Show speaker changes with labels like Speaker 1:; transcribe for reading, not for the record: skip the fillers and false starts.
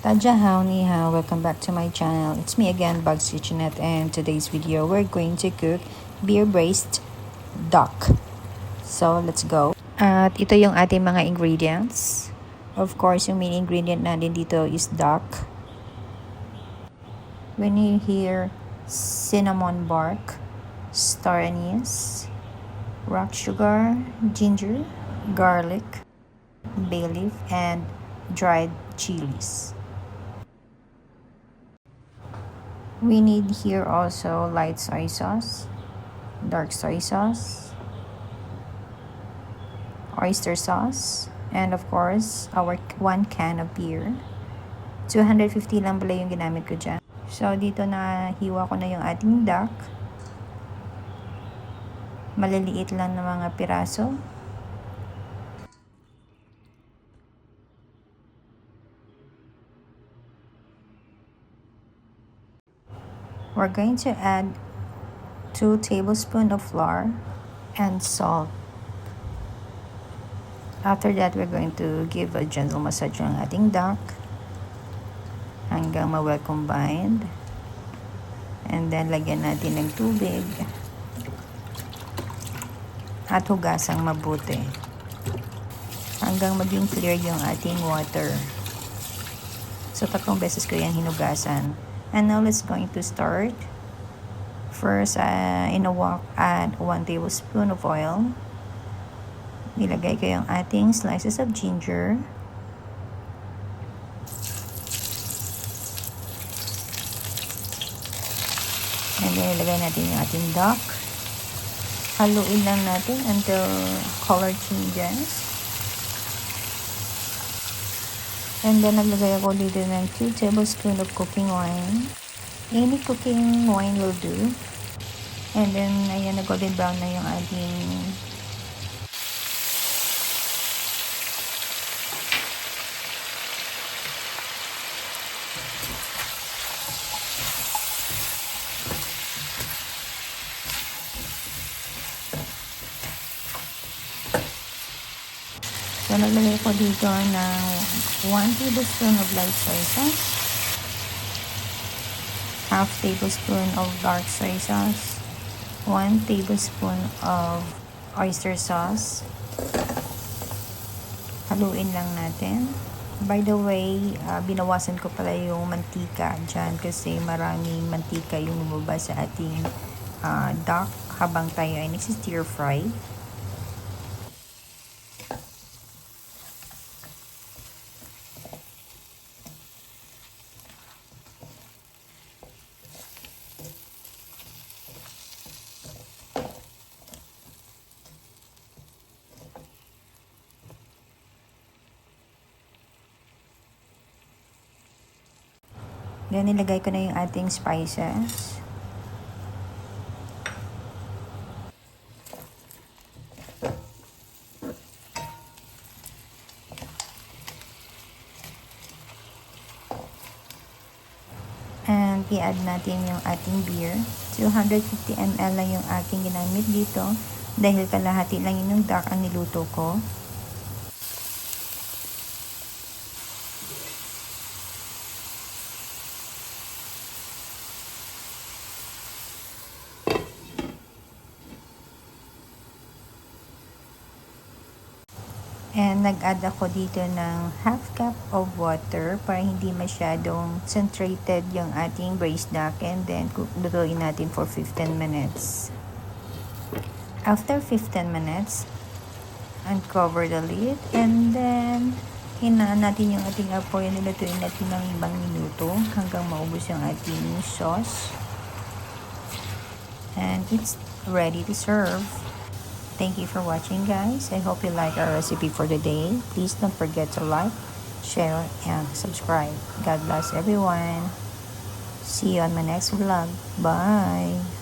Speaker 1: Tadjahao ni hao, welcome back to my channel. It's me again, Bugs Kitchenette, and today's video we're going to cook beer braised duck. So let's go. At ito yung ating mga ingredients. Of course, yung main ingredient natin dito is duck. We need here cinnamon bark, star anise, rock sugar, ginger, garlic, bay leaf, and dried chilies. We need here also light soy sauce, dark soy sauce, oyster sauce, and of course, our 1 can of beer. 250 lang pala yung ginamit ko dyan. So, dito na hiwa ko na yung ating duck. Maliliit lang na mga piraso. We're going to add 2 tablespoons of flour and salt. After that, we're going to give a gentle massage ng ating duck hanggang ma-well combined. And then, lagyan natin ng tubig at hugasang mabuti hanggang maging clear yung ating water. So, 3 beses ko yan hinugasan. And now, let's going to start. First, in a wok, add 1 tablespoon of oil. Nilagay ko yung ating slices of ginger. And then, ilagay natin yung ating duck. Haluin lang natin until color changes. And then, naglagay ako dito ng 2 tablespoons of cooking wine. Any cooking wine will do. And then, ayan, na golden brown na yung ating So, naglagay ko dito ng 1 tablespoon of light soy sauce, half tablespoon of dark soy sauce, 1 tablespoon of oyster sauce. Haluin lang natin. By the way, binawasan ko pala yung mantika dyan kasi maraming mantika yung lumabas sa ating duck habang tayo ay nagsi-stir fry. Then, nilagay ko na yung ating spices. And, i-add natin yung ating beer. 250 ml lang yung aking ginamit dito. Dahil kalahati lang yun yung duck ang niluto ko. And nag-add ako dito ng half cup of water para hindi masyadong concentrated yung ating braised duck. And then, lutuin natin for 15 minutes. After 15 minutes, uncover the lid. And then, hinaan natin yung ating apoy. Nilutuin natin ng 5 minuto hanggang maubos yung ating sauce. And it's ready to serve. Thank you for watching, guys. I hope you like our recipe for the day. Please don't forget to like, share, and subscribe. God bless everyone. See you on my next vlog. Bye.